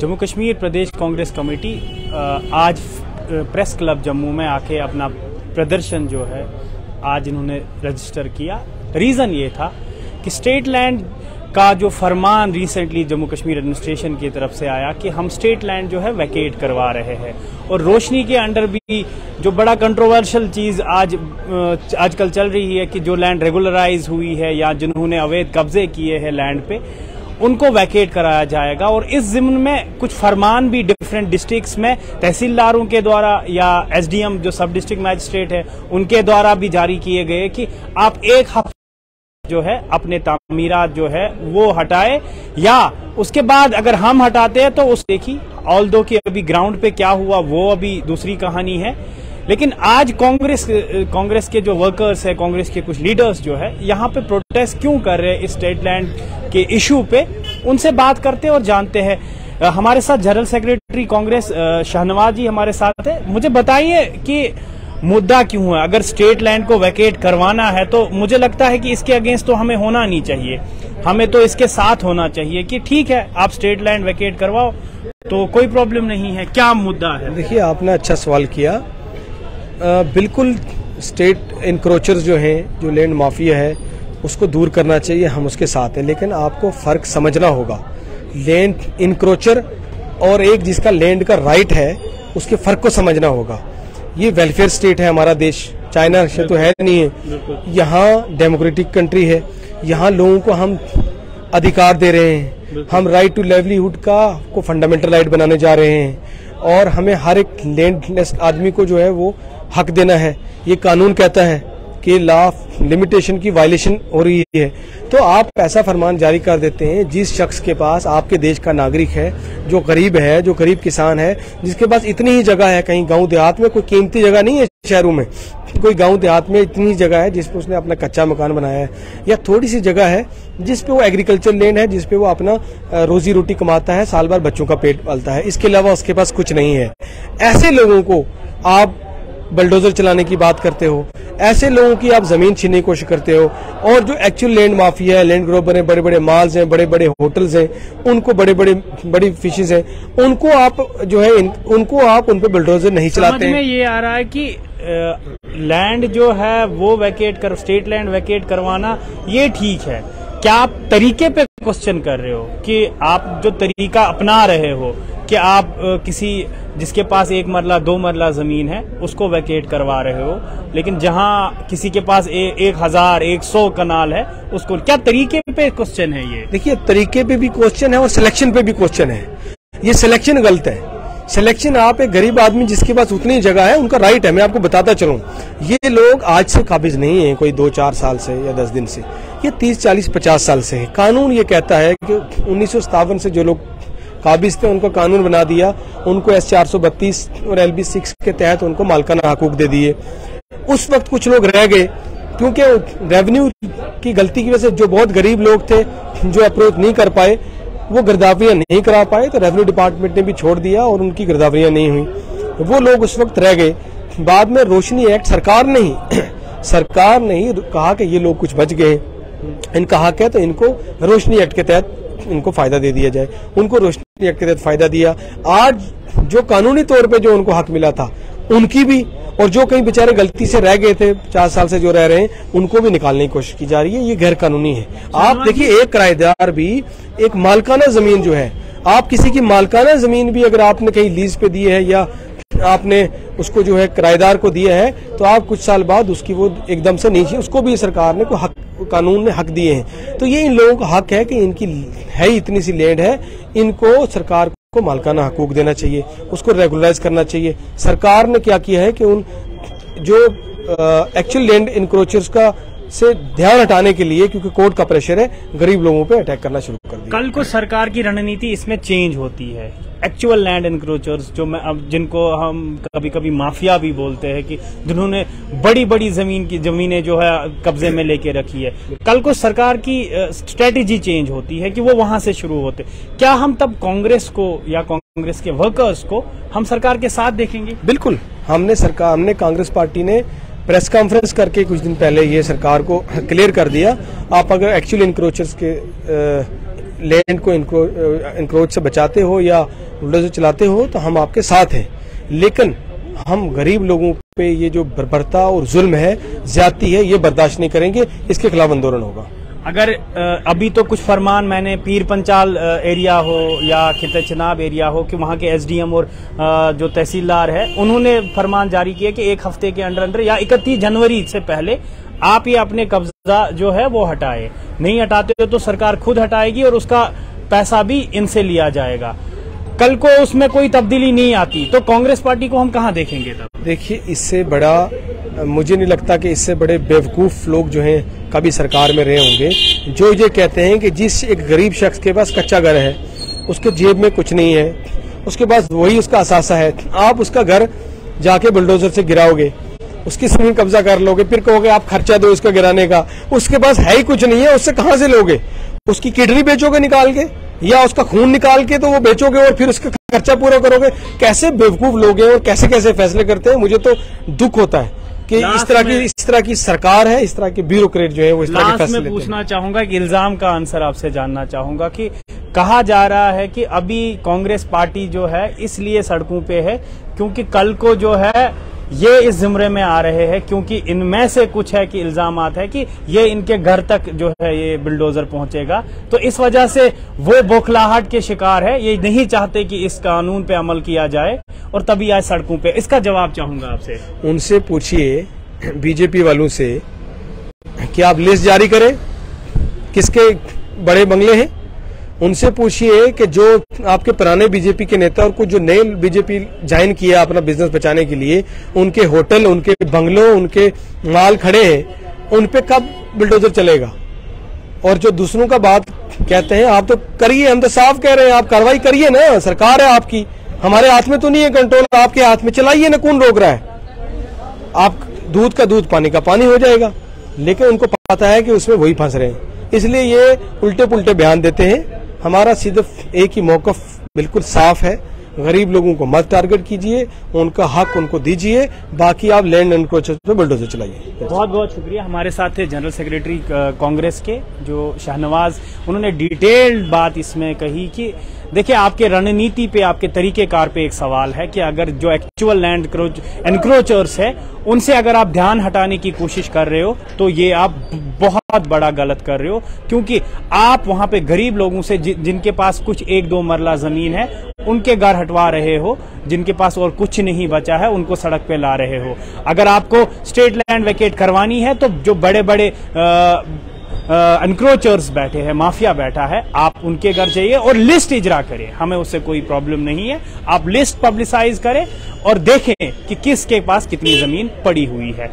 जम्मू कश्मीर प्रदेश Congress committee आज press club Jammu में आके अपना प्रदर्शन जो है आज इन्होंने रजिस्टर किया। रीज़न ये था कि स्टेट लैंड का जो फरमान रिसेंटली जम्मू कश्मीर एडमिनिस्ट्रेशन की तरफ से आया कि हम स्टेट लैंड जो है वैकेट करवा रहे हैं, और रोशनी के अंडर भी जो बड़ा कंट्रोवर्शियल चीज़ आजकल चल रही है कि जो लैंड रेगुलराइज हुई है या जिन्होंने अवैध कब्जे किए हैं लैंड पे उनको वैकेट कराया जाएगा। और इस ज़िम्न में कुछ फरमान भी डिफरेंट डिस्ट्रिक्ट्स में तहसीलदारों के द्वारा या एसडीएम जो सब डिस्ट्रिक्ट मैजिस्ट्रेट है उनके द्वारा भी जारी किए गए कि आप एक हफ्ते जो है अपने तामीरात जो है वो हटाए, या उसके बाद अगर हम हटाते हैं तो उस देखी ऑल्दो कि अभी ग्राउंड पे क्या हुआ वो अभी दूसरी कहानी है। लेकिन आज कांग्रेस के जो वर्कर्स है, कांग्रेस के कुछ लीडर्स जो है यहाँ पे प्रोटेस्ट क्यों कर रहे हैं इस स्टेट लैंड के इशू पे, उनसे बात करते और जानते हैं। हमारे साथ जनरल सेक्रेटरी कांग्रेस शाहनवाज जी हमारे साथ है। मुझे बताइए कि मुद्दा क्यों है? अगर स्टेट लैंड को वैकेट करवाना है तो मुझे लगता है कि इसके अगेंस्ट तो हमें होना नहीं चाहिए, हमें तो इसके साथ होना चाहिए कि ठीक है आप स्टेट लैंड वैकेट करवाओ तो कोई प्रॉब्लम नहीं है। क्या मुद्दा है? देखिए, आपने अच्छा सवाल किया। बिल्कुल स्टेट इंक्रोचर्स जो हैं, जो लैंड माफिया है, उसको दूर करना चाहिए, हम उसके साथ हैं। लेकिन आपको फर्क समझना होगा, लैंड इंक्रोचर और एक जिसका लैंड का राइट है उसके फर्क को समझना होगा। ये वेलफेयर स्टेट है हमारा देश, चाइना से तो है नहीं है। यहाँ डेमोक्रेटिक कंट्री है, यहाँ लोगों को हम अधिकार दे रहे हैं, हम राइट टू लाइवलीहुड को फंडामेंटल राइट बनाने जा रहे हैं, और हमें हर एक लैंडलेस आदमी को जो है वो हक देना है। ये कानून कहता है कि लॉ लिमिटेशन की वायलेशन हो रही है, तो आप ऐसा फरमान जारी कर देते हैं जिस शख्स के पास आपके देश का नागरिक है, जो गरीब है, जो गरीब किसान है, जिसके पास इतनी ही जगह है, कहीं गांव देहात में कोई कीमती जगह नहीं है, शहरों में कोई गांव देहात में इतनी ही जगह है जिसपे उसने अपना कच्चा मकान बनाया है, या थोड़ी सी जगह है जिसपे वो एग्रीकल्चर लैंड है, जिसपे वो अपना रोजी रोटी कमाता है, साल भर बच्चों का पेट पालता है, इसके अलावा उसके पास कुछ नहीं है। ऐसे लोगों को आप बलडोजर चलाने की बात करते हो, ऐसे लोगों की आप जमीन छीनने की कोशिश करते हो, और जो एक्चुअल लैंड माफिया है, लैंड ग्रोवर है, बड़े बड़े मॉल्स हैं, बड़े बड़े होटल्स हैं, उनको बड़ी फिशेज हैं, उनको आप जो है उनको आप उन पे बुलडोजर नहीं चलाते हैं। समझ में ये आ रहा है कि लैंड जो है वो स्टेट लैंड वैकेट करवाना ये ठीक है। क्या आप तरीके पे क्वेश्चन कर रहे हो कि आप जो तरीका अपना रहे हो कि आप किसी जिसके पास 1 मरला 2 मरला जमीन है उसको वैकेट करवा रहे हो, लेकिन जहां किसी के पास 1000-100 कनाल है उसको, क्या तरीके पे क्वेश्चन है ये? देखिए, तरीके पे भी क्वेश्चन है और सिलेक्शन पे भी क्वेश्चन है। ये सिलेक्शन गलत है। सिलेक्शन, आप एक गरीब आदमी जिसके पास उतनी जगह है उनका राइट है। मैं आपको बताता चलूं, ये लोग आज से काबिज नहीं है कोई 2-4 साल से या 10 दिन से, ये 30-40-50 साल से है। कानून ये कहता है कि 1957 से जो लोग काबिज थे उनको कानून बना दिया, उनको S 432 और LB 6 के तहत उनको मालकाना हकूक दे दिए। उस वक्त कुछ लोग रह गए क्योंकि रेवेन्यू की गलती की वजह से जो बहुत गरीब लोग थे जो अप्रोच नहीं कर पाए, वो गिरदावरियां नहीं करा पाए, तो रेवेन्यू डिपार्टमेंट ने भी छोड़ दिया और उनकी गिरदावरियां नहीं हुई, वो लोग उस वक्त रह गए। बाद में रोशनी एक्ट सरकार ने ही कहा कि ये लोग कुछ बच गए, इनका हक है, तो इनको रोशनी एक्ट के तहत इनको फायदा दे दिया जाए। उनको रोशनी एक्ट के तहत फायदा दिया। आज जो कानूनी तौर पे जो उनको हक मिला था उनकी भी, और जो कहीं बेचारे गलती से रह गए थे 50 साल से जो रह रहे हैं उनको भी निकालने की कोशिश की जा रही है। ये गैर कानूनी है। आप देखिए, एक किराएदार भी एक मालकाना जमीन जो है, आप किसी की मालकाना जमीन भी अगर आपने कहीं लीज पे दी है या आपने उसको जो है किराएदार को दिया है, तो आप कुछ साल बाद उसकी वो एकदम से नहीं, उसको भी सरकार ने कानून ने हक दिए हैं। तो ये इन लोगों का हक है कि इनकी है इतनी सी लैंड है, इनको सरकार को मालकाना हकूक देना चाहिए, उसको रेगुलराइज करना चाहिए। सरकार ने क्या किया है कि उन जो एक्चुअल लैंड इंक्रोचर्स का से ध्यान हटाने के लिए, क्योंकि कोर्ट का प्रेशर है, गरीब लोगों पे अटैक करना शुरू कर दिया। कल को सरकार की रणनीति इसमें चेंज होती है। एक्चुअल लैंड इंक्रोचर्स जिनको हम कभी कभी माफिया भी बोलते हैं, कि जिन्होंने बड़ी बड़ी जमीनें जो है कब्जे में लेके रखी है, कल को सरकार की स्ट्रेटेजी चेंज होती है कि वो वहां से शुरू होते, क्या हम तब कांग्रेस को या कांग्रेस के वर्कर्स को हम सरकार के साथ देखेंगे? बिल्कुल। हमने कांग्रेस पार्टी ने प्रेस कॉन्फ्रेंस करके कुछ दिन पहले ये सरकार को क्लियर कर दिया, आप अगर एक्चुअल इंक्रोचर्स के लैंड को इंक्रोच से बचाते हो या बुलडोजर चलाते हो तो हम आपके साथ हैं, लेकिन हम गरीब लोगों पे ये जो बर्बरता और जुल्म है, ज्यादती है, ये बर्दाश्त नहीं करेंगे। इसके खिलाफ आंदोलन होगा। अगर अभी तो कुछ फरमान मैंने पीर पंचाल एरिया हो या खिते चनाब एरिया हो कि वहाँ के एसडीएम और जो तहसीलदार है उन्होंने फरमान जारी किया कि 1 हफ्ते के अंदर या 31 जनवरी से पहले आप ये अपने कब्जा जो है वो हटाए, नहीं हटाते हो तो सरकार खुद हटाएगी और उसका पैसा भी इनसे लिया जाएगा। कल को उसमें कोई तब्दीली नहीं आती तो कांग्रेस पार्टी को हम कहाँ देखेंगे तब? देखिए, इससे बड़ा मुझे नहीं लगता कि इससे बड़े बेवकूफ लोग जो हैं कभी सरकार में रहे होंगे, जो ये कहते हैं कि जिस एक गरीब शख्स के पास कच्चा घर है, उसके जेब में कुछ नहीं है, उसके पास वही उसका असासा है, आप उसका घर जाके बुलडोजर से गिराओगे, उसकी जमीन कब्जा कर लोगे, फिर कहोगे आप खर्चा दो उसका गिराने का, उसके पास है ही कुछ नहीं है, उससे कहां से लोगे? उसकी किडनी बेचोगे निकाल के या उसका खून निकाल के तो वो बेचोगे और फिर उसका खर्चा पूरा करोगे? कैसे बेवकूफ लोग हैं और कैसे कैसे फैसले करते हैं। मुझे तो दुख होता है कि इस तरह की सरकार है, इस तरह के ब्यूरोक्रेट जो है वो इस तरह के फैसले लेते हैं। पूछना चाहूंगा कि इल्जाम का आंसर आपसे जानना चाहूंगा कि कहा जा रहा है कि अभी कांग्रेस पार्टी जो है इसलिए सड़कों पे है क्योंकि कल को जो है ये इस जिम्मे में आ रहे हैं, क्योंकि इनमें से कुछ है कि इल्जामात है कि ये इनके घर तक जो है ये बुलडोजर पहुंचेगा, तो इस वजह से वो बौखलाहट के शिकार है, ये नहीं चाहते कि इस कानून पे अमल किया जाए और तभी आए सड़कों पे। इसका जवाब चाहूंगा आपसे। उनसे पूछिए बीजेपी वालों से कि आप लिस्ट जारी करें किसके बड़े बंगले हैं, उनसे पूछिए कि जो आपके पुराने बीजेपी के नेता और कुछ जो नए बीजेपी ज्वाइन किया अपना बिजनेस बचाने के लिए, उनके होटल, उनके बंगलों, उनके माल खड़े हैं, उन पे कब बुलडोजर चलेगा? और जो दूसरों का बात कहते हैं, आप तो करिए, हम तो साफ कह रहे हैं आप कार्रवाई करिए ना, सरकार है आपकी, हमारे हाथ में तो नहीं है कंट्रोल, आपके हाथ में, चलाइए ना, कौन रोक रहा है? आप दूध का दूध पानी का पानी हो जाएगा, लेकिन उनको पता है कि उसमें वही फंस रहे हैं, इसलिए ये उल्टे पुल्टे बयान देते हैं। हमारा सिर्फ एक ही मौकफ बिल्कुल साफ है, गरीब लोगों को मत टारगेट कीजिए, उनका हक उनको दीजिए, बाकी आप लैंड एनक्रोचर्स पे बुलडोजर चलाइए। बहुत बहुत शुक्रिया। हमारे साथ थे जनरल सेक्रेटरी कांग्रेस के जो शाहनवाज, उन्होंने डिटेल्ड बात इसमें कही कि देखिए आपके रणनीति पे, आपके तरीकेकार पे एक सवाल है कि अगर जो एक्चुअल लैंड एनक्रोचर्स है उनसे अगर आप ध्यान हटाने की कोशिश कर रहे हो तो ये आप बहुत बड़ा गलत कर रहे हो, क्योंकि आप वहां पे गरीब लोगों से जिनके पास कुछ 1-2 मरला जमीन है उनके घर हटवा रहे हो, जिनके पास और कुछ नहीं बचा है उनको सड़क पे ला रहे हो। अगर आपको स्टेट लैंड वैकेट करवानी है तो जो बड़े बड़े एनक्रोचर्स बैठे हैं, माफिया बैठा है, आप उनके घर जाइए और लिस्ट इजरा करें, हमें उससे कोई प्रॉब्लम नहीं है। आप लिस्ट पब्लिसाइज करें और देखें कि किसके पास कितनी जमीन पड़ी हुई है।